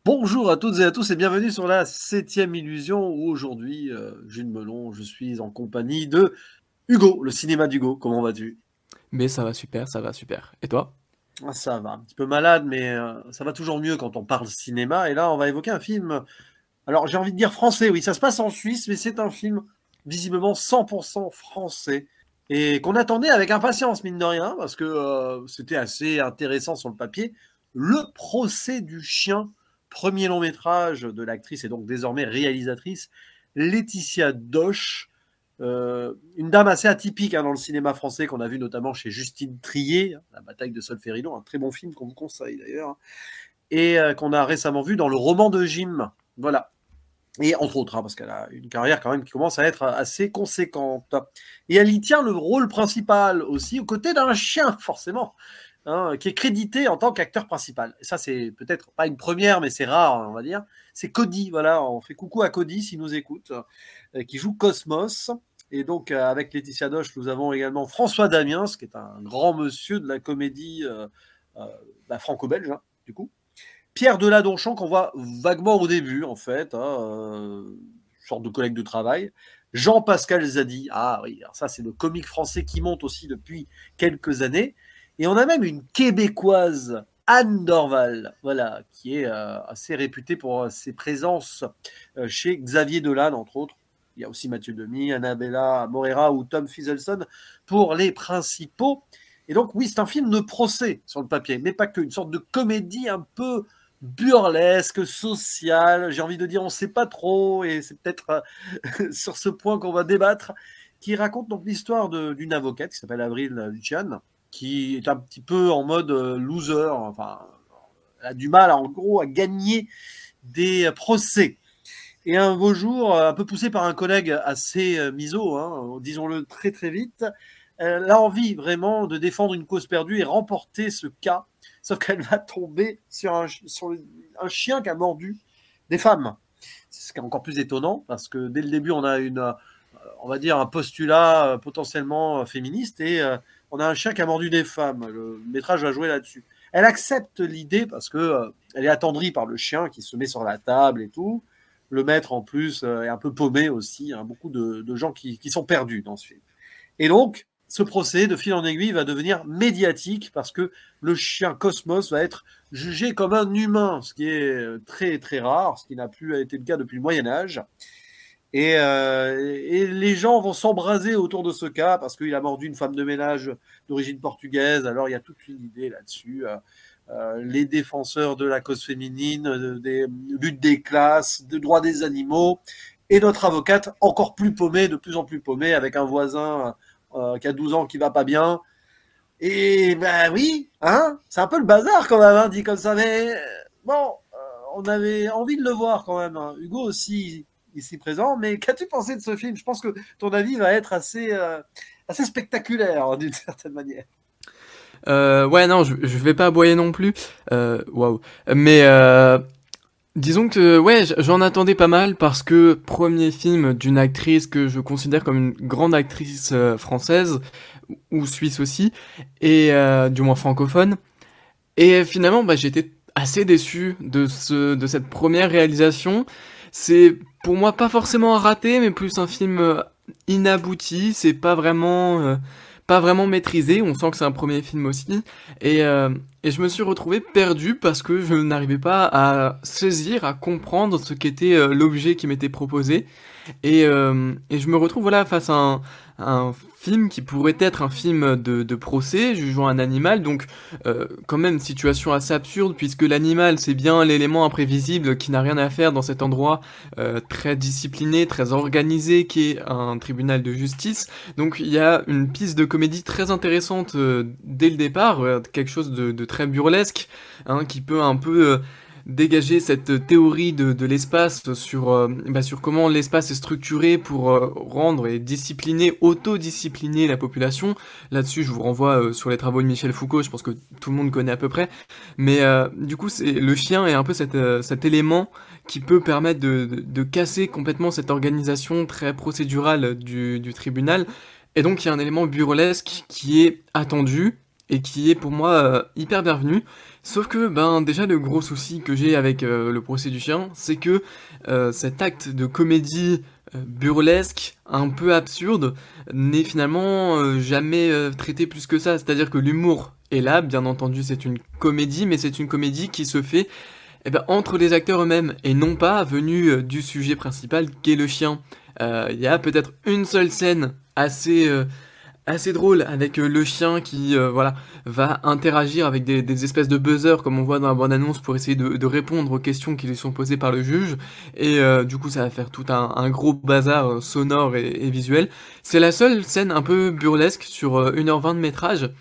Bonjour à toutes et à tous et bienvenue sur la septième illusion où aujourd'hui, Jules Melon, je suis en compagnie de Hugo, le cinéma d'Hugo. Comment vas-tu? Mais ça va super, ça va super. Et toi? Ah, ça va, un petit peu malade, mais ça va toujours mieux quand on parle cinéma. Et là, on va évoquer un film, alors j'ai envie de dire français, oui, ça se passe en Suisse, mais c'est un film visiblement 100% français et qu'on attendait avec impatience, mine de rien, parce que c'était assez intéressant sur le papier. Le procès du chien, premier long métrage de l'actrice et donc désormais réalisatrice Laetitia Doche, une dame assez atypique dans le cinéma français qu'on a vu notamment chez Justine Triet, La bataille de Solferino, un très bon film qu'on vous conseille d'ailleurs, et qu'on a récemment vu dans Le roman de Jim. Voilà. Et entre autres, parce qu'elle a une carrière quand même qui commence à être assez conséquente. Et elle y tient le rôle principal aussi, aux côtés d'un chien, forcément, qui est crédité en tant qu'acteur principal. Et ça, c'est peut-être pas une première, mais c'est rare, on va dire. C'est Cody, voilà, on fait coucou à Cody s'il nous écoute, qui joue Cosmos. Et donc, avec Laetitia Doche, nous avons également François Damiens, qui est un grand monsieur de la comédie franco-belge, du coup. Pierre Deladonchamp, qu'on voit vaguement au début, en fait, sorte de collègue de travail. Jean-Pascal Zadi, ah oui, alors ça c'est le comique français qui monte aussi depuis quelques années. Et on a même une québécoise, Anne Dorval, voilà, qui est assez réputée pour ses présences chez Xavier Dolan, entre autres. Il y a aussi Mathieu Demy, Annabella Morera ou Tom Fizelson pour les principaux. Et donc, oui, c'est un film de procès sur le papier, mais pas que, une sorte de comédie un peu burlesque, sociale, j'ai envie de dire on ne sait pas trop, et c'est peut-être sur ce point qu'on va débattre, qui raconte donc l'histoire d'une avocate qui s'appelle Avril Lucian, qui est un petit peu en mode loser, enfin, elle a du mal en gros à gagner des procès. Et un beau jour, un peu poussé par un collègue assez miso, disons-le très très vite, elle a envie vraiment de défendre une cause perdue et remporter ce cas. Sauf qu'elle va tomber sur un chien qui a mordu des femmes. C'est ce qui est encore plus étonnant parce que dès le début, on a on va dire un postulat potentiellement féministe et on a un chien qui a mordu des femmes. Le métrage va jouer là-dessus. Elle accepte l'idée parce que elle est attendrie par le chien qui se met sur la table et tout. Le maître en plus est un peu paumé aussi. Beaucoup de gens qui sont perdus dans ce film. Et donc, ce procès, de fil en aiguille, va devenir médiatique parce que le chien Cosmos va être jugé comme un humain, ce qui est très très rare, ce qui n'a plus été le cas depuis le Moyen Âge. Et les gens vont s'embraser autour de ce cas parce qu'il a mordu une femme de ménage d'origine portugaise. Alors il y a toute une idée là-dessus. Les défenseurs de la cause féminine, des luttes des classes, des droits des animaux, et notre avocate encore plus paumée, de plus en plus paumée, avec un voisin qui a 12 ans qui va pas bien. Et ben oui, c'est un peu le bazar quand même, dit comme ça. Mais bon, on avait envie de le voir quand même. Hugo aussi ici présent. Mais qu'as-tu pensé de ce film? Je pense que ton avis va être assez spectaculaire d'une certaine manière. Ouais, non, je vais pas aboyer non plus. Waouh. Mais disons que ouais, j'en attendais pas mal parce que premier film d'une actrice que je considère comme une grande actrice française ou suisse aussi, et du moins francophone. Et finalement, bah, j'étais assez déçu de cette première réalisation. C'est pour moi pas forcément un raté, mais plus un film inabouti. C'est pas vraiment maîtrisé. On sent que c'est un premier film aussi. Et je me suis retrouvé perdu parce que je n'arrivais pas à saisir, à comprendre ce qu'était l'objet qui m'était proposé. Et je me retrouve voilà face à un film qui pourrait être un film de procès, jugeant un animal, donc quand même situation assez absurde puisque l'animal c'est bien l'élément imprévisible qui n'a rien à faire dans cet endroit très discipliné, très organisé qui est un tribunal de justice. Donc il y a une piste de comédie très intéressante dès le départ, quelque chose de très burlesque, hein, qui peut un peu dégager cette théorie de l'espace sur, sur comment l'espace est structuré pour rendre et discipliner, autodiscipliner la population. Là-dessus, je vous renvoie sur les travaux de Michel Foucault, je pense que tout le monde connaît à peu près. Mais du coup, le chien est un peu cet élément qui peut permettre de casser complètement cette organisation très procédurale du tribunal. Et donc, il y a un élément burlesque qui est attendu et qui est pour moi hyper bienvenu. Sauf que, ben, déjà, le gros souci que j'ai avec le procès du chien, c'est que cet acte de comédie burlesque, un peu absurde, n'est finalement jamais traité plus que ça. C'est-à-dire que l'humour est là, bien entendu, c'est une comédie, mais c'est une comédie qui se fait eh ben, entre les acteurs eux-mêmes, et non pas venu du sujet principal qui est le chien. Il y a peut-être une seule scène assez drôle avec le chien qui voilà va interagir avec des espèces de buzzers comme on voit dans la bande-annonce pour essayer de répondre aux questions qui lui sont posées par le juge et du coup ça va faire tout un gros bazar sonore et visuel. C'est la seule scène un peu burlesque sur 1h20 de métrage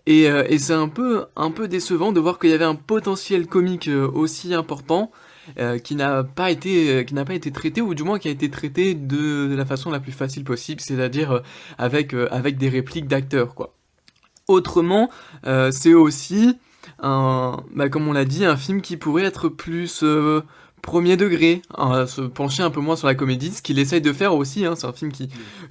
et c'est un peu décevant de voir qu'il y avait un potentiel comique aussi important qui n'a pas été traité, ou du moins qui a été traité de la façon la plus facile possible, c'est-à-dire avec des répliques d'acteurs, quoi. Autrement, c'est aussi comme on l'a dit, un film qui pourrait être plus premier degré, hein, se pencher un peu moins sur la comédie, ce qu'il essaye de faire aussi, hein, c'est un film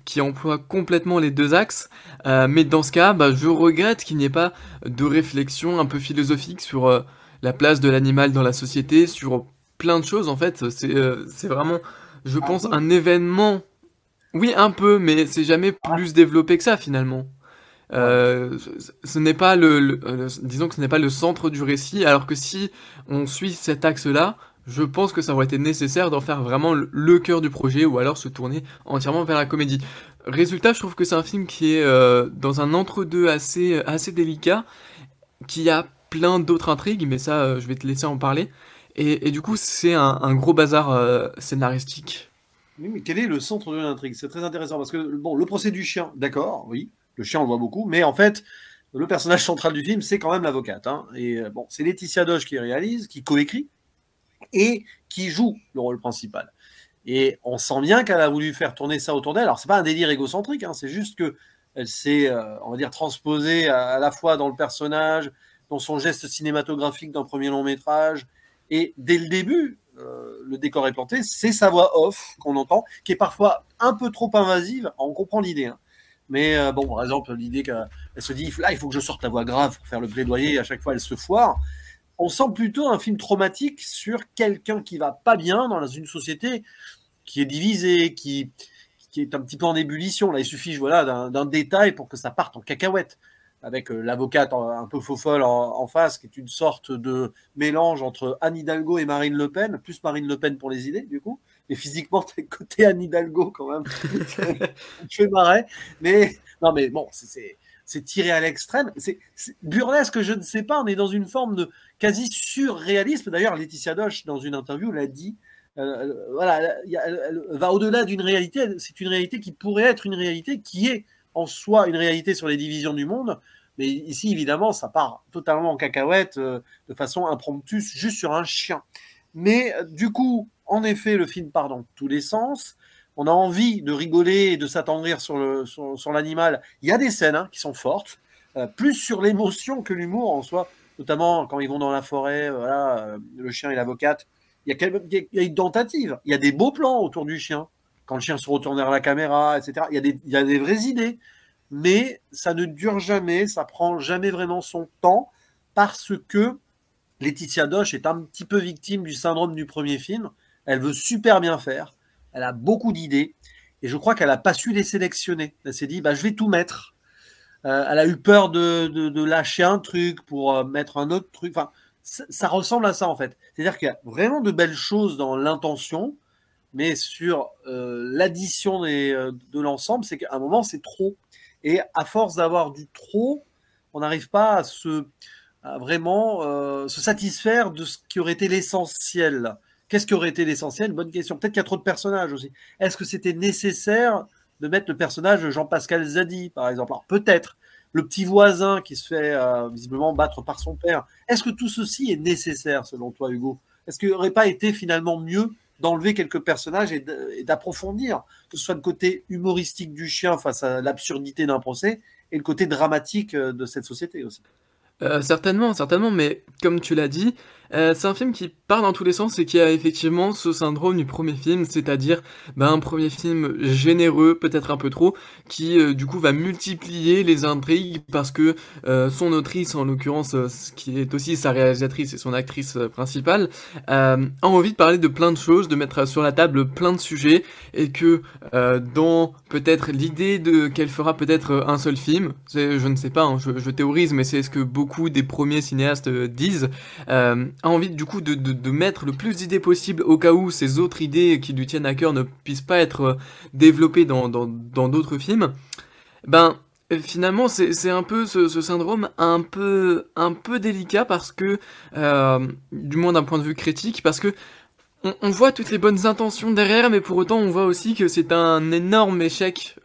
qui emploie complètement les deux axes, mais dans ce cas, je regrette qu'il n'y ait pas de réflexion un peu philosophique sur la place de l'animal dans la société, sur plein de choses en fait, c'est vraiment, je Un pense, peu. un événement, oui un peu, mais c'est jamais plus développé que ça finalement. Ouais. Ce n'est pas disons que ce n'est pas le centre du récit, alors que si on suit cet axe-là, je pense que ça aurait été nécessaire d'en faire vraiment le cœur du projet, ou alors se tourner entièrement vers la comédie. Résultat, je trouve que c'est un film qui est dans un entre-deux assez délicat, qui a plein d'autres intrigues, mais ça, je vais te laisser en parler. Et du coup, c'est un gros bazar scénaristique. Oui, mais quel est le centre de l'intrigue? C'est très intéressant parce que, bon, le procès du chien, d'accord, oui, le chien, on le voit beaucoup, mais en fait, le personnage central du film, c'est quand même l'avocate, hein. Et bon, c'est Laetitia Doge qui réalise, qui coécrit et qui joue le rôle principal. Et on sent bien qu'elle a voulu faire tourner ça autour d'elle. Alors, c'est pas un délire égocentrique, hein, c'est juste que elle s'est, on va dire, transposée à la fois dans le personnage, dans son geste cinématographique d'un premier long métrage. Et dès le début, le décor est planté, c'est sa voix off qu'on entend, qui est parfois un peu trop invasive. On comprend l'idée, hein. Mais bon, par exemple, l'idée qu'elle se dit, là, il faut que je sorte la voix grave pour faire le plaidoyer, et à chaque fois, elle se foire. On sent plutôt un film traumatique sur quelqu'un qui va pas bien dans une société qui est divisée, qui est un petit peu en ébullition. Là, il suffit voilà, d'un détail pour que ça parte en cacahuète. Avec l'avocate un peu faux folle en face, qui est une sorte de mélange entre Anne Hidalgo et Marine Le Pen, plus Marine Le Pen pour les idées, du coup. Et physiquement, t'es côté Anne Hidalgo quand même. Tu fais marrer. Mais non, mais bon, c'est tiré à l'extrême. C'est burlesque, je ne sais pas. On est dans une forme de quasi surréalisme. D'ailleurs, Laetitia Doche, dans une interview, l'a dit. Voilà, elle va au-delà d'une réalité. C'est une réalité qui pourrait être une réalité qui est en soi une réalité sur les divisions du monde. Mais ici, évidemment, ça part totalement en cacahuète de façon impromptue, juste sur un chien. Mais du coup, en effet, le film part dans tous les sens. On a envie de rigoler et de s'attendrir sur l'animal. Il y a des scènes qui sont fortes, plus sur l'émotion que l'humour en soi, notamment quand ils vont dans la forêt, voilà, le chien et l'avocate. Il y a une tentative. Il y a des beaux plans autour du chien. Quand le chien se retourne vers la caméra, etc. Il y a des vraies idées. Mais ça ne dure jamais, ça prend jamais vraiment son temps parce que Laetitia Doche est un petit peu victime du syndrome du premier film. Elle veut super bien faire. Elle a beaucoup d'idées. Et je crois qu'elle n'a pas su les sélectionner. Elle s'est dit, je vais tout mettre. Elle a eu peur de lâcher un truc pour mettre un autre truc. Enfin, ça ressemble à ça, en fait. C'est-à-dire qu'il y a vraiment de belles choses dans l'intention, mais sur l'addition de l'ensemble, c'est qu'à un moment, c'est trop. Et à force d'avoir du trop, on n'arrive pas à vraiment se satisfaire de ce qui aurait été l'essentiel. Qu'est-ce qui aurait été l'essentiel? Bonne question. Peut-être qu'il y a trop de personnages aussi. Est-ce que c'était nécessaire de mettre le personnage de Jean-Pascal Zadi, par exemple? Alors peut-être. Le petit voisin qui se fait visiblement battre par son père. Est-ce que tout ceci est nécessaire, selon toi, Hugo? Est-ce qu'il n'aurait pas été finalement mieux d'enlever quelques personnages et d'approfondir, que ce soit le côté humoristique du chien face à l'absurdité d'un procès et le côté dramatique de cette société aussi? Certainement, certainement, mais comme tu l'as dit, C'est un film qui part dans tous les sens et qui a effectivement ce syndrome du premier film, c'est-à-dire un premier film généreux, peut-être un peu trop, qui du coup va multiplier les intrigues parce que son autrice, en l'occurrence, qui est aussi sa réalisatrice et son actrice principale, a envie de parler de plein de choses, de mettre sur la table plein de sujets, et que dans peut-être l'idée de qu'elle fera peut-être un seul film, je ne sais pas, hein, je théorise, mais c'est ce que beaucoup des premiers cinéastes disent, a envie du coup de mettre le plus d'idées possible au cas où ces autres idées qui lui tiennent à cœur ne puissent pas être développées dans d'autres films, ben finalement c'est un peu ce syndrome un peu délicat parce que, du moins d'un point de vue critique, parce que on voit toutes les bonnes intentions derrière, mais pour autant on voit aussi que c'est un énorme échec,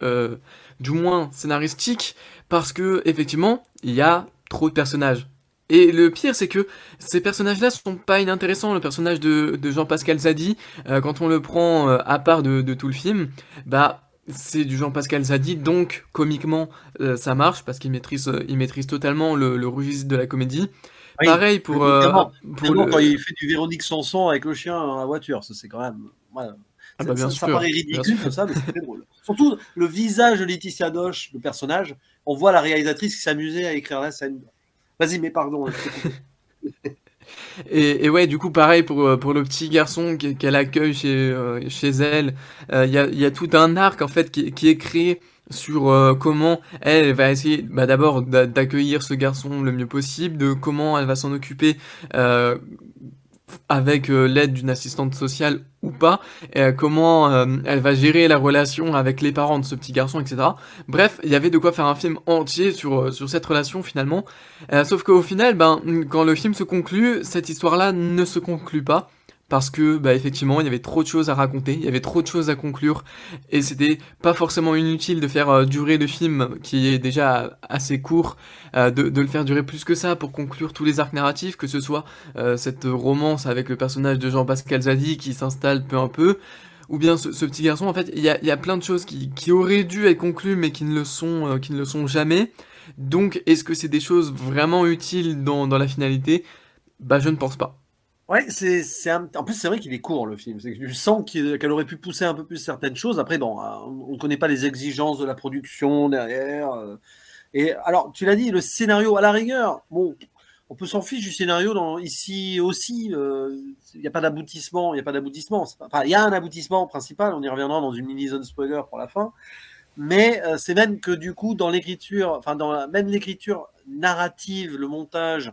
du moins scénaristique, parce que effectivement il y a trop de personnages. Et le pire, c'est que ces personnages-là sont pas inintéressants. Le personnage de Jean-Pascal Zadi, quand on le prend à part de tout le film, bah c'est du Jean-Pascal Zadi, donc comiquement ça marche parce il maîtrise totalement le registre de la comédie. Oui, Pareil notamment, pour quand le. il fait du Véronique Sanson avec le chien dans la voiture, ça c'est quand même. Voilà. Ah bah bien Ça sûr, paraît bien ridicule sûr. comme ça, mais c'est très drôle. Surtout le visage de Laetitia Doche, le personnage, on voit la réalisatrice qui s'amusait à écrire la scène. Vas-y, mais pardon, je t'ai coupé. Et ouais, du coup, pareil pour le petit garçon qu'elle accueille chez elle. Il y a tout un arc, en fait, qui est créé sur comment elle va essayer d'abord d'accueillir ce garçon le mieux possible, de comment elle va s'en occuper euh, avec l'aide d'une assistante sociale ou pas, comment elle va gérer la relation avec les parents de ce petit garçon, etc. Bref, il y avait de quoi faire un film entier sur cette relation finalement. Sauf qu'au final, quand le film se conclut, cette histoire-là ne se conclut pas. Parce que, effectivement, il y avait trop de choses à raconter, il y avait trop de choses à conclure, et c'était pas forcément inutile de faire durer le film, qui est déjà assez court, de le faire durer plus que ça pour conclure tous les arcs narratifs, que ce soit cette romance avec le personnage de Jean-Pascal Zadi qui s'installe peu à peu, ou bien ce petit garçon. En fait, il y a plein de choses qui auraient dû être conclues mais qui ne le sont jamais. Donc, est-ce que c'est des choses vraiment utiles dans la finalité? Bah, je ne pense pas. Ouais, en plus, c'est vrai qu'il est court, le film. C'est que tu sens qu'elle aurait pu pousser un peu plus certaines choses. Après, bon, on ne connaît pas les exigences de la production derrière. Et alors, tu l'as dit, le scénario, à la rigueur, bon, on peut s'en fiche du scénario ici aussi. Il n'y a pas d'aboutissement. Il n'y a pas d'aboutissement. Enfin, il y a un aboutissement principal. On y reviendra dans une mini-zone spoiler pour la fin. Mais c'est même que du coup, dans l'écriture, enfin, même l'écriture narrative, le montage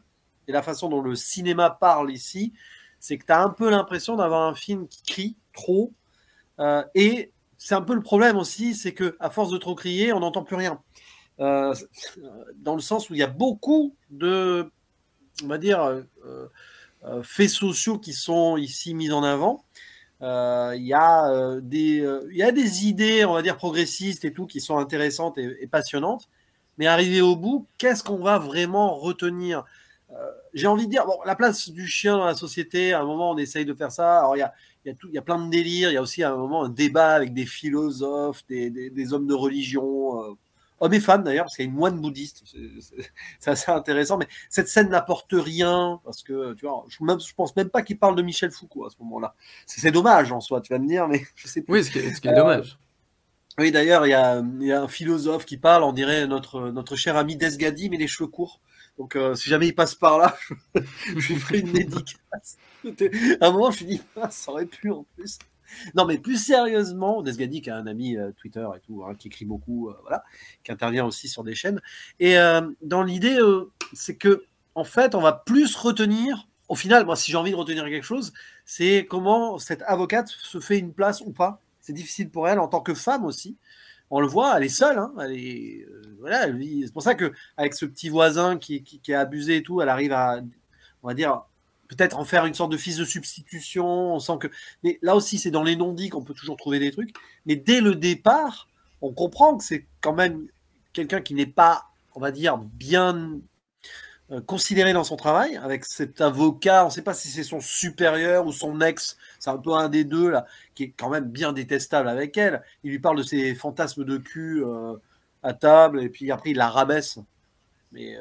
et la façon dont le cinéma parle ici, c'est que tu as un peu l'impression d'avoir un film qui crie trop. Et c'est un peu le problème aussi, c'est que à force de trop crier, on n'entend plus rien. Euh, Dans le sens où il y a beaucoup de, on va dire, faits sociaux qui sont ici mis en avant. Il y a des idées, on va dire, progressistes et tout, qui sont intéressantes et passionnantes. Mais arrivé au bout, qu'est-ce qu'on va vraiment retenir? J'ai envie de dire, bon, la place du chien dans la société, à un moment, on essaye de faire ça. Alors, il y a plein de délires. Il y a aussi, à un moment, un débat avec des philosophes, des hommes de religion, hommes et femmes d'ailleurs, parce qu'il y a une moine bouddhiste. C'est assez intéressant. Mais cette scène n'apporte rien, parce que, tu vois, je pense même pas qu'il parle de Michel Foucault à ce moment-là. C'est dommage en soi, tu vas me dire, mais je sais plus. Oui, ce qui est dommage. Oui, d'ailleurs, il y a un philosophe qui parle, on dirait notre cher ami Desgadi, mais les cheveux courts. Donc, si jamais il passe par là, je lui ferai une dédicace. À un moment, je me suis dit, ah, ça aurait pu en plus. Non, mais plus sérieusement, Desgadi, qui a un ami Twitter et tout, hein, qui écrit beaucoup, voilà, qui intervient aussi sur des chaînes. Et dans l'idée, c'est que, en fait, on va plus retenir. Au final, moi, si j'ai envie de retenir quelque chose, c'est comment cette avocate se fait une place ou pas. C'est difficile pour elle en tant que femme aussi. On le voit, elle est seule. Hein, elle est, voilà, c'est pour ça que avec ce petit voisin qui est abusé et tout, elle arrive à, on va dire, peut-être en faire une sorte de fils de substitution. On sent que, mais là aussi, c'est dans les non-dits qu'on peut toujours trouver des trucs. Mais dès le départ, on comprend que c'est quand même quelqu'un qui n'est pas, on va dire, bien considéré dans son travail, avec cet avocat, on ne sait pas si c'est son supérieur ou son ex, c'est un peu un des deux, là, qui est quand même bien détestable avec elle. Il lui parle de ses fantasmes de cul à table, et puis après il la rabaisse. Mais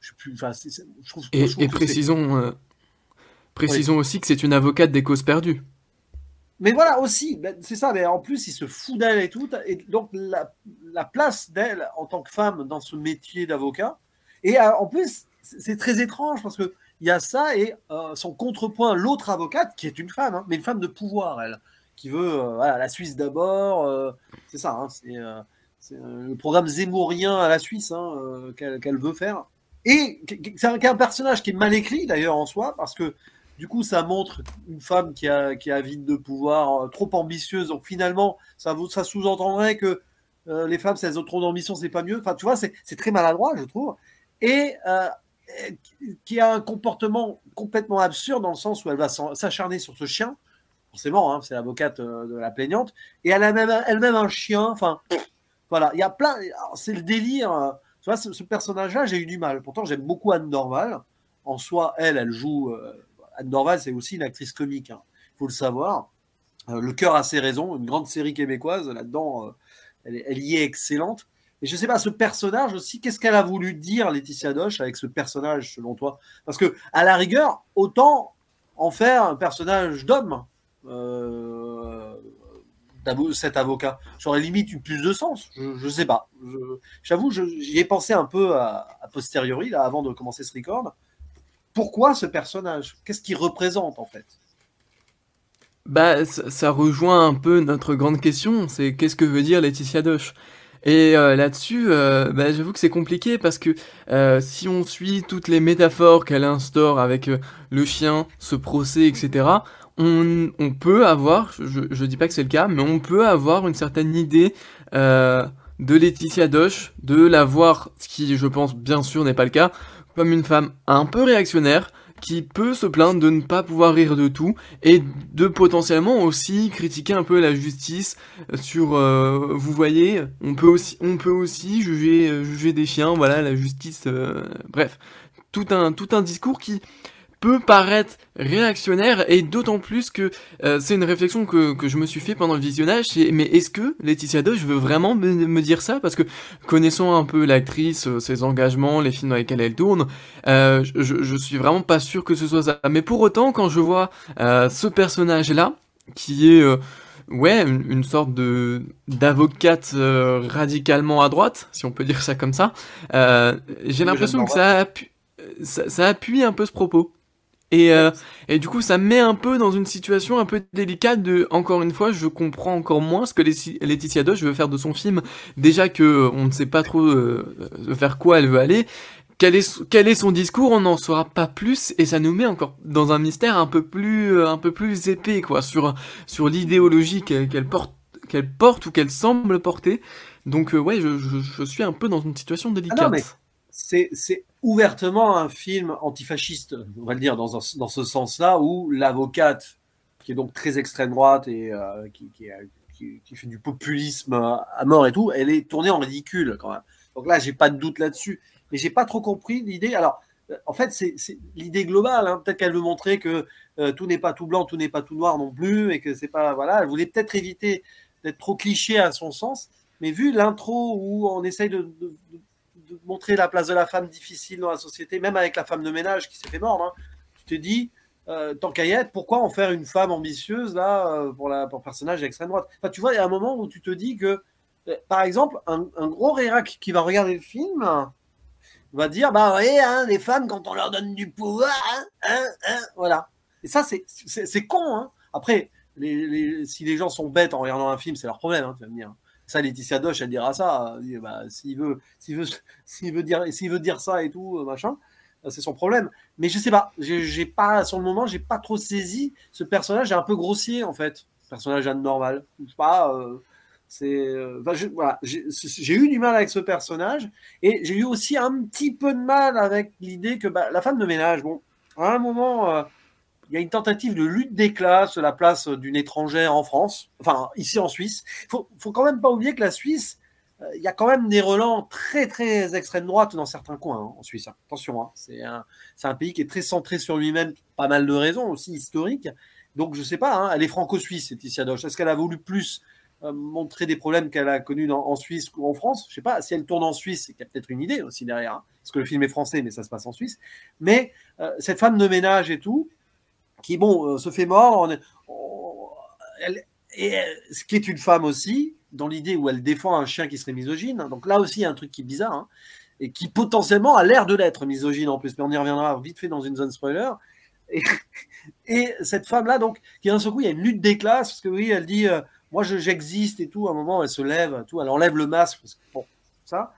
je sais plus, enfin, je trouve Et que c'est. précisons, Oui. Précisons aussi que c'est une avocate des causes perdues. Mais voilà aussi, ben, c'est ça, mais en plus il se fout d'elle et tout, et donc la place d'elle en tant que femme dans ce métier d'avocat, et en plus c'est très étrange parce que il y a ça et son contrepoint, l'autre avocate, qui est une femme, hein, mais une femme de pouvoir, elle, qui veut voilà, la Suisse d'abord, c'est ça, hein, c'est le programme zémourien à la Suisse hein, qu'elle veut faire. Et c'est un personnage qui est mal écrit d'ailleurs en soi, parce que du coup, ça montre une femme qui est avide de pouvoir, trop ambitieuse. Donc finalement, ça sous-entendrait que les femmes, si elles ont trop d'ambition, c'est pas mieux. Enfin, tu vois, c'est très maladroit, je trouve. Et qui a un comportement complètement absurde dans le sens où elle va s'acharner sur ce chien. Forcément, hein, c'est l'avocate de la plaignante. Et elle a même elle-même un chien. Enfin, voilà, il y a plein. C'est le délire. Tu vois, ce personnage-là, j'ai eu du mal. Pourtant, j'aime beaucoup Anne Dorval. En soi, elle joue. Anne Dorval, c'est aussi une actrice comique. Hein. Il faut le savoir. Le cœur a ses raisons. Une grande série québécoise. Là-dedans, elle y est excellente. Et je sais pas, ce personnage aussi, qu'est-ce qu'elle a voulu dire, Laetitia Doche, avec ce personnage, selon toi? Parce que, à la rigueur, autant en faire un personnage d'homme. Euh, cet avocat. Ça aurait limite eu plus de sens. Je sais pas. J'avoue, j'y ai pensé un peu à posteriori, là, avant de commencer ce record. Pourquoi ce personnage? Qu'est-ce qu'il représente, en fait? Bah, ça rejoint un peu notre grande question, c'est qu'est-ce que veut dire Laetitia Doche? Et là-dessus, bah, j'avoue que c'est compliqué parce que si on suit toutes les métaphores qu'elle instaure avec le chien, ce procès, etc., on peut avoir, je dis pas que c'est le cas, mais on peut avoir une certaine idée de Laetitia Doche, de la voir, ce qui je pense bien sûr n'est pas le cas, comme une femme un peu réactionnaire, qui peut se plaindre de ne pas pouvoir rire de tout, et de potentiellement aussi critiquer un peu la justice sur vous voyez on peut aussi juger juger des chiens, voilà, la justice, bref, tout un discours qui peut paraître réactionnaire, et d'autant plus que c'est une réflexion que je me suis fait pendant le visionnage, c'est mais est-ce que Laetitia Doche veut vraiment me dire ça? Parce que connaissant un peu l'actrice, ses engagements, les films dans lesquels elle tourne, je suis vraiment pas sûr que ce soit ça. Mais pour autant, quand je vois ce personnage-là, qui est ouais, une sorte de d'avocate radicalement à droite, si on peut dire ça comme ça, j'ai Oui, Jeanne l'impression que Dorval. ça appuie un peu ce propos. Et, Mais et du coup, ça me met un peu dans une situation un peu délicate de, encore une fois, je comprends encore moins ce que Laetitia Doche veut faire de son film. Déjà que on ne sait pas trop vers quoi elle veut aller. Quel est son discours, on n'en saura pas plus, et ça nous met encore dans un mystère un peu plus épais, quoi, sur l'idéologie qu'elle porte ou qu'elle semble porter. Donc, ouais, je suis un peu dans une situation ah non, mais délicate. c'est ouvertement un film antifasciste, on va le dire, dans ce sens-là, où l'avocate, qui est donc très extrême droite et qui fait du populisme à mort et tout, elle est tournée en ridicule quand même. Donc là, j'ai pas de doute là-dessus. Mais j'ai pas trop compris l'idée. Alors, en fait, c'est l'idée globale. Hein. Peut-être qu'elle veut montrer que tout n'est pas tout blanc, tout n'est pas tout noir non plus, et que c'est pas. Voilà, elle voulait peut-être éviter d'être trop cliché à son sens. Mais vu l'intro où on essaye de montrer la place de la femme difficile dans la société, même avec la femme de ménage qui s'est fait mordre, hein, tu te dis, tant qu'à y être, pourquoi en faire une femme ambitieuse là pour le personnage d'extrême droite? Enfin, tu vois, il y a un moment où tu te dis que, par exemple, un gros réac qui va regarder le film va dire, bah oui, hein, les femmes, quand on leur donne du pouvoir, voilà. Et ça, c'est con. Hein. Après, si les gens sont bêtes en regardant un film, c'est leur problème, hein, tu vas me dire. Ça, Laetitia Doche, elle dira ça. Elle dit, bah, s'il veut dire ça et tout, machin, c'est son problème. Mais je sais pas, j'ai pas, sur le moment, j'ai pas trop saisi ce personnage est un peu grossier, en fait. Personnage anormal. Je sais pas, voilà, j'ai eu du mal avec ce personnage et j'ai eu aussi un petit peu de mal avec l'idée que bah, la femme de ménage, bon, à un moment, il y a une tentative de lutte des classes, la place d'une étrangère en France, enfin ici en Suisse. Faut quand même pas oublier que la Suisse, il y a quand même des relents très très extrême droite dans certains coins hein, en Suisse. Hein. Attention, hein, c'est un pays qui est très centré sur lui-même, pas mal de raisons aussi historiques. Donc je sais pas, hein, elle est franco-suisse, Laetitia Doche. Est-ce qu'elle a voulu plus montrer des problèmes qu'elle a connus en Suisse ou en France? Je sais pas. Si elle tourne en Suisse, c'est qu'il y a peut-être une idée aussi derrière, hein, parce que le film est français, mais ça se passe en Suisse. Mais cette femme de ménage et tout, qui bon, se fait mordre. Ce qui est une femme aussi, dans l'idée où elle défend un chien qui serait misogyne. Donc là aussi, il y a un truc qui est bizarre, hein, et qui potentiellement a l'air de l'être misogyne en plus, mais on y reviendra vite fait dans une zone spoiler. Et, et cette femme-là, donc, qui d'un seul coup, il y a une lutte des classes, parce que oui, elle dit moi j'existe et tout. À un moment, elle se lève, tout, elle enlève le masque. Parce que, bon, ça,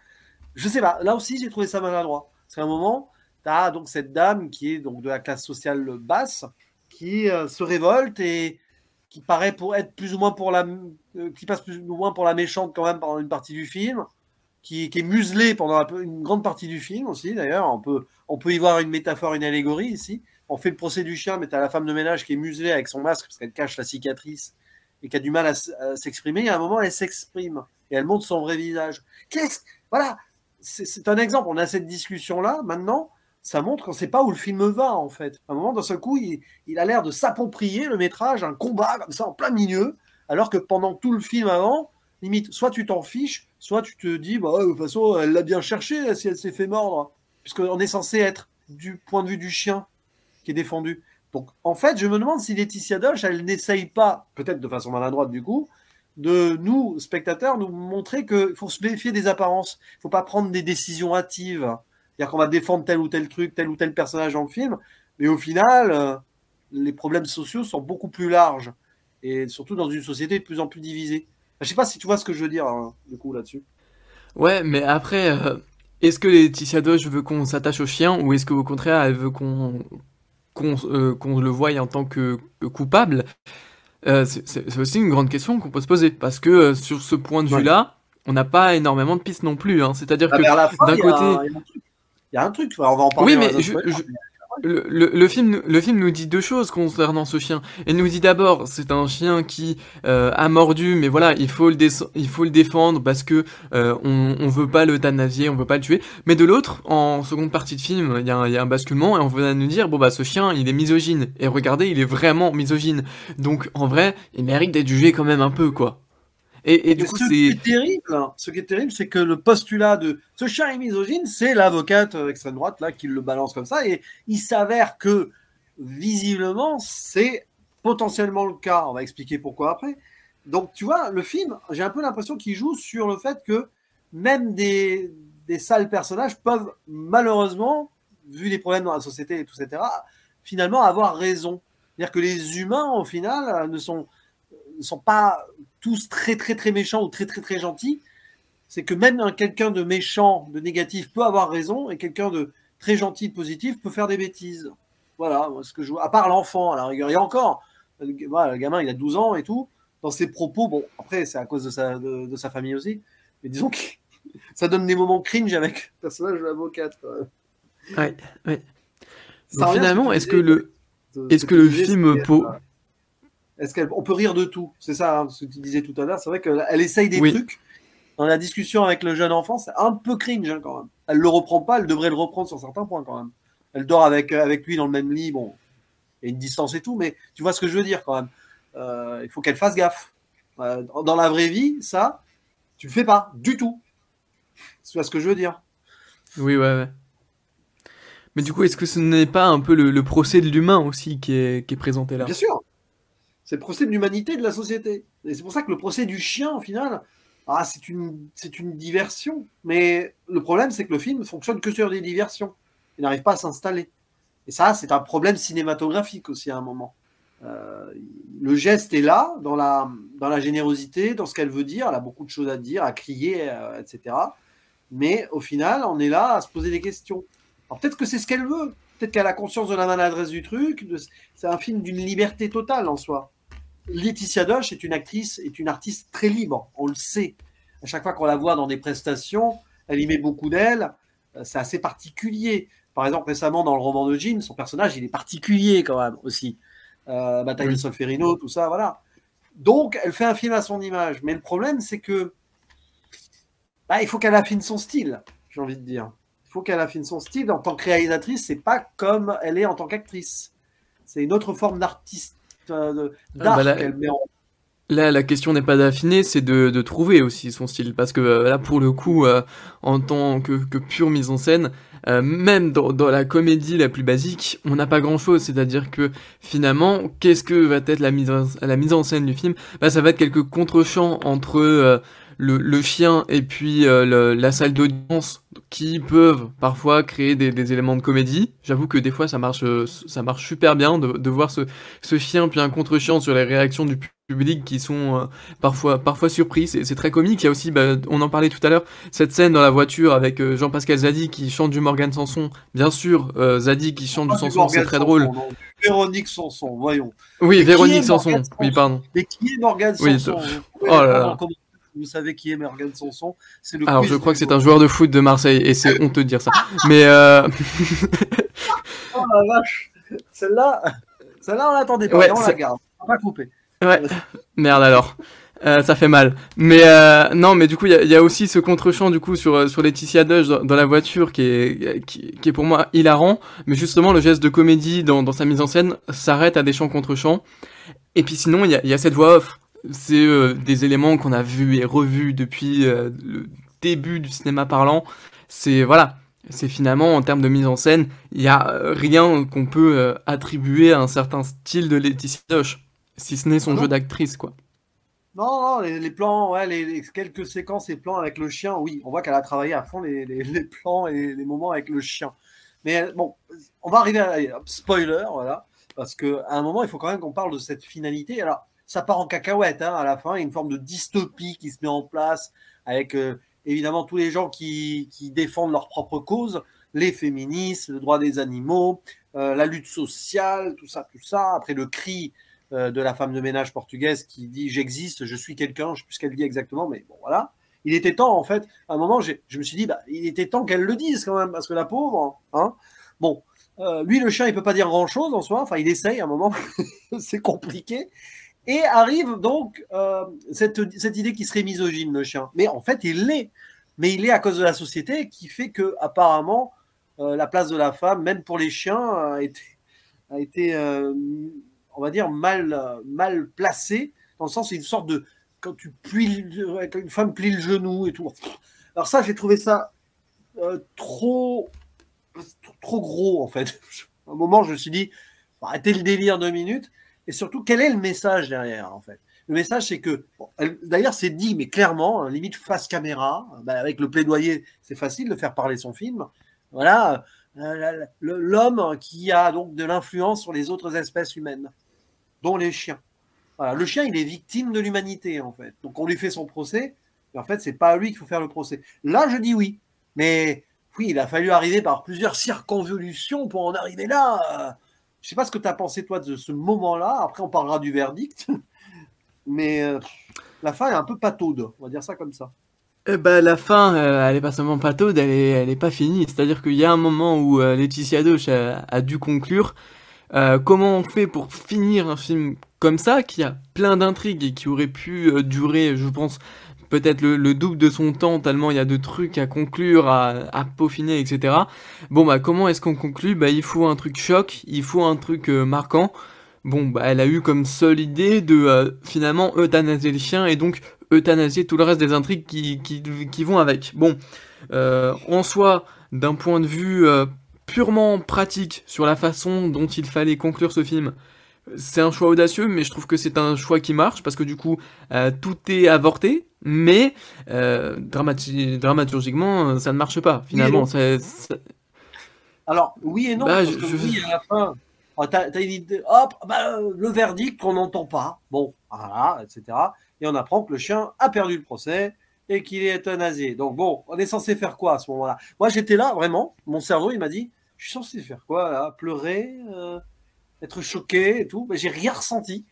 je sais pas. Là aussi, j'ai trouvé ça maladroit. Parce qu'à un moment, tu as donc cette dame qui est donc de la classe sociale basse, qui se révolte et qui paraît pour être plus ou moins pour qui passe plus ou moins pour la méchante quand même pendant une partie du film, qui est muselée pendant une grande partie du film aussi d'ailleurs. On peut y voir une métaphore, une allégorie ici. On fait le procès du chien, mais tu as la femme de ménage qui est muselée avec son masque parce qu'elle cache la cicatrice et qui a du mal à s'exprimer. Et à un moment, elle s'exprime et elle montre son vrai visage. Voilà, c'est un exemple. On a cette discussion-là maintenant. Ça montre qu'on ne sait pas où le film va, en fait. À un moment, d'un seul coup, il a l'air de s'approprier le métrage, un combat comme ça en plein milieu, alors que pendant tout le film avant, limite, soit tu t'en fiches, soit tu te dis, bah, de toute façon, elle l'a bien cherché si elle s'est fait mordre, puisqu'on est censé être du point de vue du chien qui est défendu. Donc, en fait, je me demande si Laetitia Dolch, elle n'essaye pas, peut-être de façon maladroite du coup, de nous, spectateurs, nous montrer qu'il faut se méfier des apparences. Il ne faut pas prendre des décisions hâtives. C'est-à-dire qu'on va défendre tel ou tel truc, tel ou tel personnage dans le film, mais au final, les problèmes sociaux sont beaucoup plus larges, et surtout dans une société de plus en plus divisée. Je ne sais pas si tu vois ce que je veux dire, hein, du coup, là-dessus. Ouais, mais après, est-ce que Laetitia Dolch veut qu'on s'attache au chien ou est-ce qu'au contraire elle veut qu'on le voie en tant que coupable? C'est aussi une grande question qu'on peut se poser parce que sur ce point de Ouais. vue-là, on n'a pas énormément de pistes non plus, hein. C'est-à-dire Ah, que vers la fin, d'un côté, il y a un truc, on va en oui, parler dans mais les autres spoilers. le film nous dit deux choses concernant ce chien. Il nous dit d'abord, c'est un chien qui a mordu, mais voilà, il faut le défendre parce que on veut pas l'euthanasier, on veut pas le tuer. Mais de l'autre, en seconde partie de film, il y a un basculement et on va nous dire, bon bah ce chien, il est misogyne. Et regardez, il est vraiment misogyne. Donc en vrai, il mérite d'être jugé quand même un peu, quoi. Et du Mais coup, c'est... ce qui est terrible, c'est que le postulat de ce chien est misogyne, c'est l'avocate extrême droite là qui le balance comme ça, et il s'avère que visiblement c'est potentiellement le cas. On va expliquer pourquoi après. Donc tu vois, le film, j'ai un peu l'impression qu'il joue sur le fait que même des sales personnages peuvent malheureusement, vu les problèmes dans la société et tout, etc., finalement avoir raison. C'est-à-dire que les humains, au final, ne sont pas tous très très très méchants ou très très très gentils. C'est que même quelqu'un de méchant, de négatif peut avoir raison, et quelqu'un de très gentil, de positif peut faire des bêtises. Voilà, ce que je vois. À part l'enfant, à la rigueur, il y a encore. Voilà, le gamin, il a 12 ans et tout. Dans ses propos, bon, après, c'est à cause de sa famille aussi. Mais disons que ça donne des moments cringe avec le personnage de l'avocate. Ouais, ouais. Ça Donc revient à ce que finalement, tu disais. Ce est-ce que que tu le disais, film c'est est-ce qu'on peut rire de tout? C'est ça, hein, ce que tu disais tout à l'heure. C'est vrai qu'elle essaye des Oui. trucs. Dans la discussion avec le jeune enfant, c'est un peu cringe hein, quand même. Elle le reprend pas, elle devrait le reprendre sur certains points quand même. Elle dort avec lui dans le même lit, bon, il y a une distance et tout, mais tu vois ce que je veux dire quand même. Il faut qu'elle fasse gaffe. Dans la vraie vie, ça, tu le fais pas du tout. Tu vois ce que je veux dire? Oui, ouais, ouais. Mais du coup, est-ce que ce n'est pas un peu le procès de l'humain aussi qui est présenté là? Bien sûr, c'est le procès de l'humanité de la société. Et c'est pour ça que le procès du chien, au final, c'est une diversion. Mais le problème, c'est que le film ne fonctionne que sur des diversions. Il n'arrive pas à s'installer. Et ça, c'est un problème cinématographique aussi à un moment. Euh, le geste est là, dans la générosité, dans ce qu'elle veut dire. Elle a beaucoup de choses à dire, à crier, etc. Mais au final, on est là à se poser des questions. Alors peut-être que c'est ce qu'elle veut. Peut-être qu'elle a conscience de la maladresse du truc. C'est un film d'une liberté totale en soi. Laetitia Dolch est une actrice, est une artiste très libre. On le sait. À chaque fois qu'on la voit dans des prestations, elle y met beaucoup d'elle. C'est assez particulier. Par exemple, récemment, dans le roman de Jim, son personnage, il est particulier quand même aussi. Bataille de Oui. Solferino, tout ça, voilà. Donc, elle fait un film à son image. Mais le problème, c'est que il faut qu'elle affine son style, j'ai envie de dire. Il faut qu'elle affine son style. En tant que réalisatrice, c'est pas comme elle est en tant qu'actrice. C'est une autre forme d'artiste, Bah d'art qu'elle met en. Là, la question n'est pas d'affiner, c'est de trouver aussi son style. Parce que là, pour le coup, en tant que pure mise en scène, même dans la comédie la plus basique, on n'a pas grand-chose. C'est-à-dire que finalement, qu'est-ce que va être la mise en scène du film? Bah, ça va être quelques contre-champs entre le chien et puis la salle d'audience qui peuvent parfois créer des éléments de comédie. J'avoue que des fois, ça marche super bien de voir ce chien puis un contre-champ sur les réactions du public qui sont parfois surpris. C'est très comique. Il y a aussi, bah, on en parlait tout à l'heure, cette scène dans la voiture avec Jean-Pascal Zadi qui chante du Morgan Sanson. Bien sûr, Zadi qui chante Pas du du Sanson, c'est Morgan très Sanson, drôle. non, du Véronique Sanson, voyons. Oui, Mais qui est Véronique Morgan Sanson. Oui, Sanson? pardon. Mais qui est Morgan Oui, Sanson? Vous pouvez oh là répondre en là. commentaire si vous savez qui est Morgan Sanson. C'est le Alors, je quiz crois du que c'est jour. un joueur de foot de Marseille et c'est honteux de dire ça. Mais Oh la vache, celle-là, celle-là on l'attendait pas, et ouais, on la garde. On va pas couper. ouais. Merde alors. Ça fait mal. Mais non, mais du coup, il y a aussi ce contre-champ du coup sur Laetitia Dodge dans la voiture qui est pour moi hilarant. Mais justement, le geste de comédie dans sa mise en scène s'arrête à des chants contre-champs. Et puis sinon, il y a cette voix off. C'est des éléments qu'on a vus et revus depuis le début du cinéma parlant. C'est voilà, c'est finalement en termes de mise en scène, il y a rien qu'on peut attribuer à un certain style de Laetitia Doche, si ce n'est Ah son jeu non? d'actrice quoi. Non, non, les plans, ouais, les quelques séquences et plans avec le chien, oui, on voit qu'elle a travaillé à fond les plans et les moments avec le chien. Mais bon, on va arriver à allez, hop, spoiler, voilà, parce qu'à un moment, il faut quand même qu'on parle de cette finalité. Alors, ça part en cacahuète, hein, à la fin, il y a une forme de dystopie qui se met en place avec évidemment tous les gens qui défendent leur propre cause, les féministes, le droit des animaux, la lutte sociale, tout ça, tout ça. Après le cri de la femme de ménage portugaise qui dit j'existe, je suis quelqu'un, je ne sais plus ce qu'elle dit exactement, mais bon voilà. Il était temps en fait, à un moment je me suis dit bah, il était temps qu'elle le dise quand même, parce que la pauvre, hein. Bon, lui le chien il peut pas dire grand chose en soi, enfin il essaye à un moment, c'est compliqué. Et arrive donc cette idée qui serait misogyne le chien, mais en fait il l'est, mais il est à cause de la société qui fait que apparemment la place de la femme, même pour les chiens, a été on va dire, mal placé, dans le sens, c'est une sorte de. Quand tu plies, quand une femme plie le genou et tout. Alors, ça, j'ai trouvé ça trop gros, en fait. À un moment, je me suis dit, arrêtez le délire 2 minutes. Et surtout, quel est le message derrière, en fait? Le message, c'est que, bon, d'ailleurs, c'est dit, mais clairement, limite face caméra, bah, avec le plaidoyer, c'est facile de faire parler son film. Voilà, l'homme qui a donc de l'influence sur les autres espèces humaines, dont les chiens. Voilà, le chien, il est victime de l'humanité, en fait. Donc, on lui fait son procès, mais en fait, c'est pas à lui qu'il faut faire le procès. Là, je dis oui. Mais oui, il a fallu arriver par plusieurs circonvolutions pour en arriver là. Je sais pas ce que tu as pensé, toi, de ce moment-là. Après, on parlera du verdict. Mais la fin est un peu pataude, on va dire ça comme ça. Bah, la fin, elle est pas seulement pas taude, elle est pas finie. C'est-à-dire qu'il y a un moment où Laetitia Doche a dû conclure. Comment on fait pour finir un film comme ça, qui a plein d'intrigues et qui aurait pu durer, je pense, peut-être le double de son temps, tellement il y a de trucs à conclure, à peaufiner, etc. Bon, bah, comment est-ce qu'on conclut? Bah, il faut un truc choc, il faut un truc marquant. Bon, bah, elle a eu comme seule idée de finalement euthanasier le chien et donc euthanasier tout le reste des intrigues qui vont avec. Bon, en soi, d'un point de vue purement pratique sur la façon dont il fallait conclure ce film, c'est un choix audacieux, mais je trouve que c'est un choix qui marche parce que du coup, tout est avorté, mais dramaturgiquement, ça ne marche pas. Oui et Finalement, non. Alors, oui et non, bah, parce que oui, à la fin, t'as une idée, hop, bah, le verdict qu'on n'entend pas. Bon, voilà, etc. Et on apprend que le chien a perdu le procès et qu'il est euthanasié. Donc bon, on est censé faire quoi à ce moment-là? Moi, j'étais là, vraiment, mon cerveau, il m'a dit, je suis censé faire quoi là? Pleurer, être choqué et tout. Mais j'ai rien ressenti.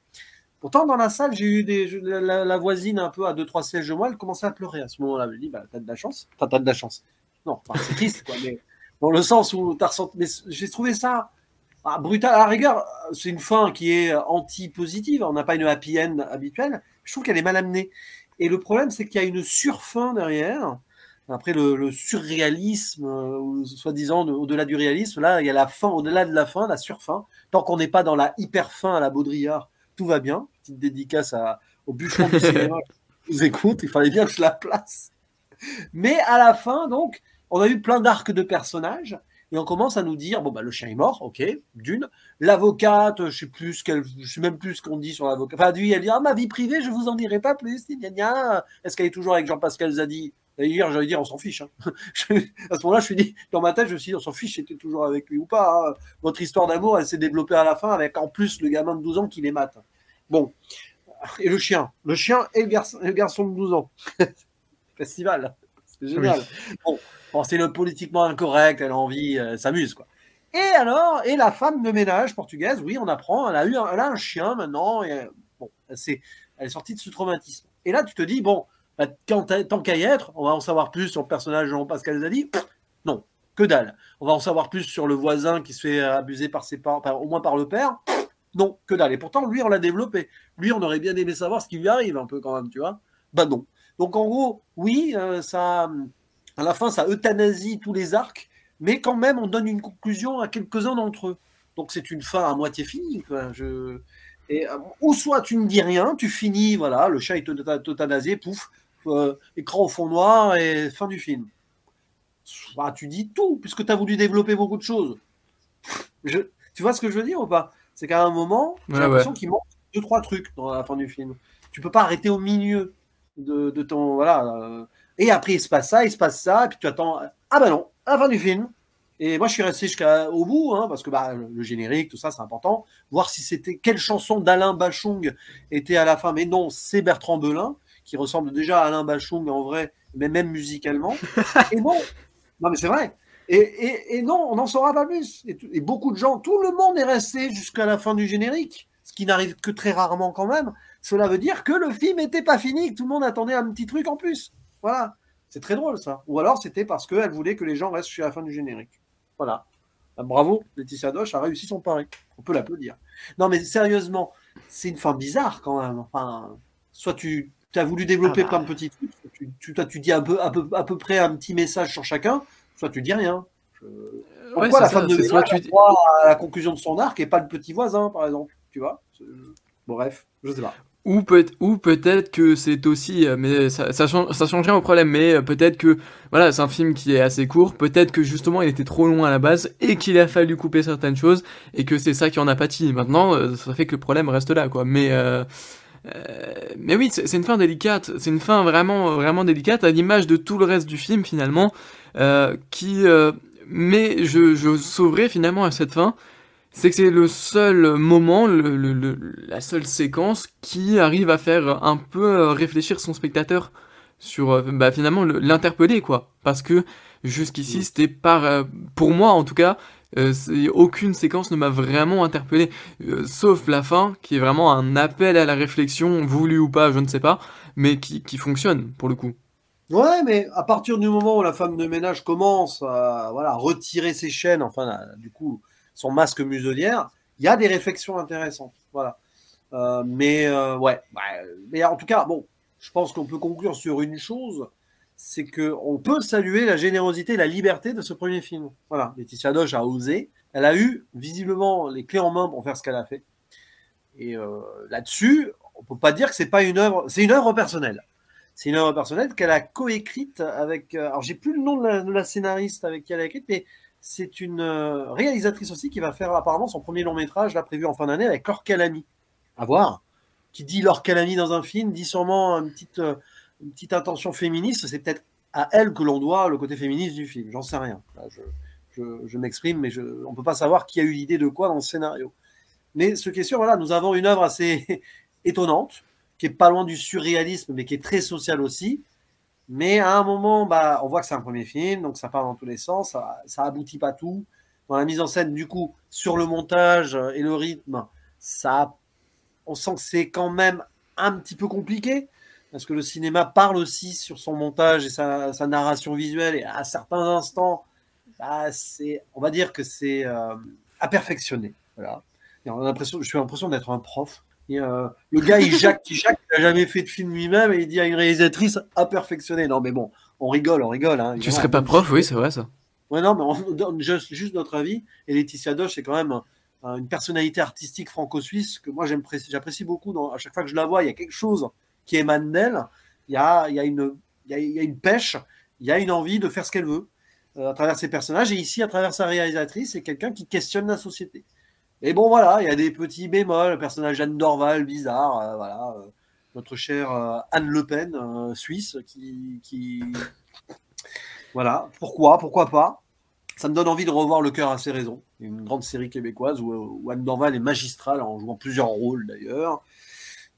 Pourtant, dans la salle, j'ai eu la voisine un peu à 2-3 sièges de moi, elle commençait à pleurer à ce moment-là. Je me dis, bah, t'as de la chance. Enfin, t'as de la chance. Non, enfin, c'est triste, quoi, mais dans le sens où t'as ressenti. Mais j'ai trouvé ça brutal. À la rigueur, c'est une fin qui est anti-positive. On n'a pas une happy end habituelle. Je trouve qu'elle est mal amenée. Et le problème, c'est qu'il y a une surfin derrière. Après, le surréalisme, ou soi-disant, au-delà du réalisme, là, il y a la fin, au-delà de la fin, la surfin. Tant qu'on n'est pas dans la hyper fin à la Baudrillard, tout va bien. Petite dédicace au bûcheron du cinéma qui nous écoute, il fallait bien que je la place. Mais à la fin, donc, on a eu plein d'arcs de personnages, et on commence à nous dire, bon, bah, le chien est mort, ok, d'une. L'avocate, je sais même plus ce qu'on dit sur l'avocate. Enfin, lui, elle dit, ah, ma vie privée, je vous en dirai pas plus, gna gna. Est-ce qu'elle est toujours avec Jean-Pascal Zadi? D'ailleurs, j'allais dire, on s'en fiche. Hein. À ce moment-là, je suis dit, dans ma tête, je me suis dit, on s'en fiche, c'était toujours avec lui ou pas. Hein. Votre histoire d'amour, elle s'est développée à la fin avec, en plus, le gamin de 12 ans qui les mate. Bon. Et le chien et le garçon de 12 ans. Festival. C'est génial. Oui. Bon, c'est le politiquement incorrect, elle a envie, elle s'amuse, quoi. Et alors, et la femme de ménage portugaise, oui, on apprend, elle a un chien maintenant, et bon, elle est sortie de ce traumatisme. Et là, tu te dis, bon, bah, tant qu'à y être, on va en savoir plus sur le personnage de Jean-Pascal Zadi. Non, que dalle. On va en savoir plus sur le voisin qui se fait abuser par ses parents, au moins par le père. Non, que dalle. Et pourtant, lui, on l'a développé. Lui, on aurait bien aimé savoir ce qui lui arrive un peu quand même, tu vois. Bah non. Donc en gros, oui, à la fin, ça euthanasie tous les arcs, mais quand même, on donne une conclusion à quelques-uns d'entre eux. Donc c'est une fin à moitié finie. Quoi. Ou soit tu ne dis rien, tu finis, voilà, le chat est euthanasié, pouf, écran au fond noir et fin du film. Soit tu dis tout, puisque tu as voulu développer beaucoup de choses. Tu vois ce que je veux dire ou pas? C'est qu'à un moment, j'ai l'impression qu'il manque 2-3 trucs dans la fin du film. Tu peux pas arrêter au milieu de ton... Voilà. Et après, il se passe ça, et puis tu attends... Ah bah non, à la fin du film. Et moi, je suis resté jusqu'au bout, hein, parce que bah, le générique, tout ça, c'est important. Voir si c'était... Quelle chanson d'Alain Bachung était à la fin. Mais non, c'est Bertrand Belin, qui ressemble déjà à Alain Bachung en vrai, mais même musicalement. Et non, mais c'est vrai. Et non, on n'en saura pas plus. Et beaucoup de gens, tout le monde est resté jusqu'à la fin du générique, ce qui n'arrive que très rarement quand même. Cela veut dire que le film n'était pas fini, que tout le monde attendait un petit truc en plus. Voilà. C'est très drôle, ça. Ou alors, c'était parce qu'elle voulait que les gens restent jusqu'à la fin du générique. Voilà. Bravo, Laetitia Doche a réussi son pari. On peut l'applaudir. Non, mais sérieusement, c'est une fin bizarre quand même. Enfin, soit tu as voulu développer plein de petits trucs, tu dis à peu près un petit message sur chacun, soit tu dis rien. Pourquoi la femme de ménage a droit à la conclusion de son arc et pas le petit voisin, par exemple, tu vois? Bref, je sais pas. Ou peut-être que c'est aussi, mais ça change rien au problème, mais peut-être que, voilà, c'est un film qui est assez court, peut-être que justement il était trop long à la base, et qu'il a fallu couper certaines choses, et que c'est ça qui en a pâti. Maintenant, ça fait que le problème reste là, quoi. Mais oui, c'est une fin délicate, c'est une fin vraiment, vraiment délicate, à l'image de tout le reste du film, finalement, mais je sauverai finalement à cette fin, c'est que c'est le seul moment, la seule séquence qui arrive à faire un peu réfléchir son spectateur sur, finalement, l'interpeller, quoi. Parce que jusqu'ici, c'était pour moi en tout cas, aucune séquence ne m'a vraiment interpellé, sauf la fin, qui est vraiment un appel à la réflexion, voulu ou pas, je ne sais pas, mais qui fonctionne, pour le coup. Ouais, mais à partir du moment où la femme de ménage commence à retirer ses chaînes, enfin, du coup, son masque muselière, il y a des réflexions intéressantes. Voilà. Ouais. Mais en tout cas, bon, je pense qu'on peut conclure sur une chose, c'est qu'on peut saluer la générosité et la liberté de ce premier film. Voilà. Laetitia Doche a osé. Elle a eu visiblement les clés en main pour faire ce qu'elle a fait. Et là-dessus, on peut pas dire que c'est pas une œuvre. C'est une œuvre personnelle. C'est une œuvre personnelle qu'elle a coécrite avec. Alors, j'ai plus le nom de la scénariste avec qui elle a écrit, mais c'est une réalisatrice aussi qui va faire apparemment son premier long métrage, là prévu en fin d'année, avec Laure Calamy. À voir. Qui dit Laure Calamy dans un film, dit sûrement une petite intention féministe. C'est peut-être à elle que l'on doit le côté féministe du film. J'en sais rien. Là, je m'exprime, mais on ne peut pas savoir qui a eu l'idée de quoi dans le scénario. Mais ce qui est sûr, voilà, nous avons une œuvre assez étonnante, qui est pas loin du surréalisme, mais qui est très sociale aussi. Mais à un moment, on voit que c'est un premier film, donc ça part dans tous les sens, ça aboutit pas tout. Dans la mise en scène, du coup, sur le montage et le rythme, on sent que c'est quand même un petit peu compliqué, parce que le cinéma parle aussi sur son montage et sa narration visuelle, et à certains instants, on va dire que c'est à perfectionner. Voilà. Et je suis l'impression d'être un prof. Et, le gars, il n'a jamais fait de film lui-même, et il dit à une réalisatrice à perfectionner. Non, mais bon, on rigole. Hein, tu serais pas prof, oui, c'est vrai ça. Ouais, non, mais on donne juste notre avis. Et Laetitia Doche, c'est quand même une personnalité artistique franco-suisse que moi j'apprécie beaucoup. À chaque fois que je la vois, il y a quelque chose qui émane d'elle. Il y a une pêche, il y a une envie de faire ce qu'elle veut à travers ses personnages. Et ici, à travers sa réalisatrice, c'est quelqu'un qui questionne la société. Et bon, voilà, il y a des petits bémols. Le personnage d'Anne Dorval, bizarre. Voilà, notre chère Anne Le Pen, suisse, Voilà, pourquoi pas. Ça me donne envie de revoir Le cœur a ses raisons, une grande série québécoise où Anne Dorval est magistrale en jouant plusieurs rôles d'ailleurs.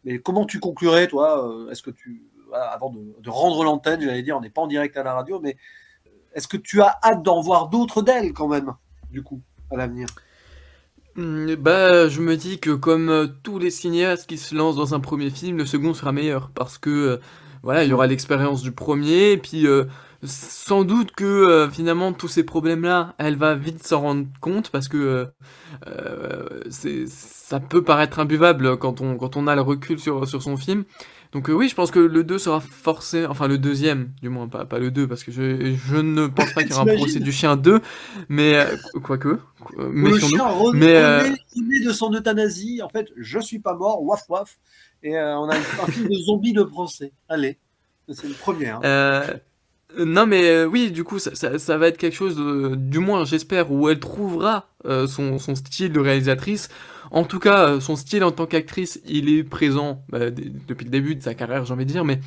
Mais comment tu conclurais, toi Est-ce que voilà, avant de rendre l'antenne, j'allais dire, on n'est pas en direct à la radio, mais est-ce que tu as hâte d'en voir d'autres d'elle quand même, du coup, à l'avenir? Bah, je me dis que comme tous les cinéastes qui se lancent dans un premier film, le second sera meilleur parce que voilà, il y aura l'expérience du premier, et puis sans doute que finalement tous ces problèmes-là, elle va vite s'en rendre compte parce que ça peut paraître imbuvable quand on a le recul sur son film. Donc oui, je pense que le 2 sera forcé, enfin le deuxième, du moins, pas le 2 parce que je ne pense pas qu'il y aura un procès T'imagines? du chien 2, mais quoique, Où le méfions-nous. chien Mais renaît de son euthanasie. En fait, je suis pas mort, waf waf. Et on a un film de zombies de procès. Allez, c'est une première. Hein. euh, non, mais oui, du coup, ça va être quelque chose, du moins, j'espère, où elle trouvera son style de réalisatrice. En tout cas, son style en tant qu'actrice, il est présent depuis le début de sa carrière, j'ai envie de dire, mais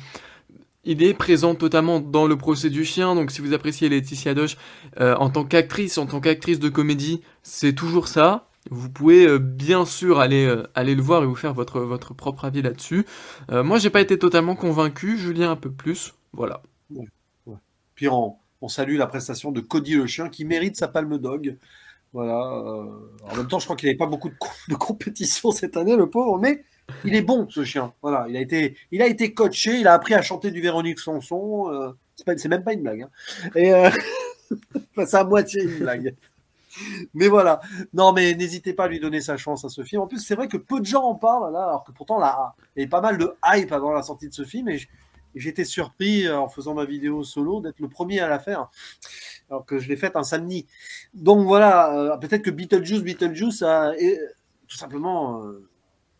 il est présent totalement dans le procès du chien. Donc, si vous appréciez Laetitia Doche en tant qu'actrice de comédie, c'est toujours ça. Vous pouvez bien sûr aller le voir et vous faire votre propre avis là-dessus. Moi, j'ai pas été totalement convaincu, Julien un peu plus. Voilà. Ouais, ouais. Puis on salue la prestation de Cody le chien qui mérite sa palme dog. Voilà. En même temps, je crois qu'il n'avait pas beaucoup de compétition cette année, le pauvre, mais il est bon, ce chien. Voilà, il a été coaché, il a appris à chanter du Véronique Sanson. C'est même pas une blague. Hein. Et enfin, c'est à moitié une blague. Mais voilà. Non, mais n'hésitez pas à lui donner sa chance à ce film. En plus, c'est vrai que peu de gens en parlent là, alors que pourtant là, il y avait pas mal de hype avant la sortie de ce film. Et j'étais surpris en faisant ma vidéo solo d'être le premier à la faire, alors que je l'ai faite un samedi. Donc voilà, peut-être que Beetlejuice a tout simplement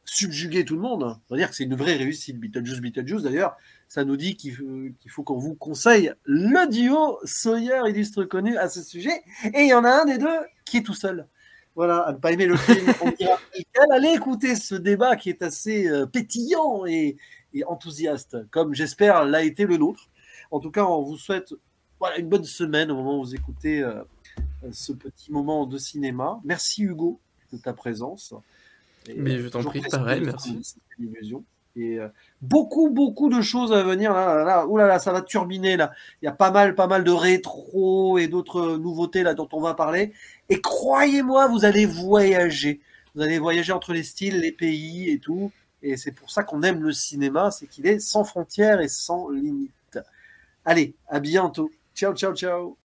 subjugué tout le monde. On va dire que c'est une vraie réussite. Beetlejuice d'ailleurs, ça nous dit qu'il faut qu'on vous conseille le duo Sawyer illustre connu à ce sujet. Et il y en a un des deux qui est tout seul. Voilà, à ne pas aimer le film, on dira allez écouter ce débat qui est assez pétillant et enthousiaste, comme j'espère l'a été le nôtre. En tout cas, on vous souhaite voilà, une bonne semaine au moment où vous écoutez ce petit moment de cinéma. Merci Hugo de ta présence. Et, Mais je t'en toujours prie, précieux pareil, de faire merci. cette illusion. Et beaucoup de choses à venir. Là, ça va turbiner. Là. Il y a pas mal de rétro et d'autres nouveautés là, dont on va parler. Et croyez-moi, vous allez voyager. Vous allez voyager entre les styles, les pays et tout. Et c'est pour ça qu'on aime le cinéma, c'est qu'il est sans frontières et sans limites. Allez, à bientôt. Ciao, ciao, ciao.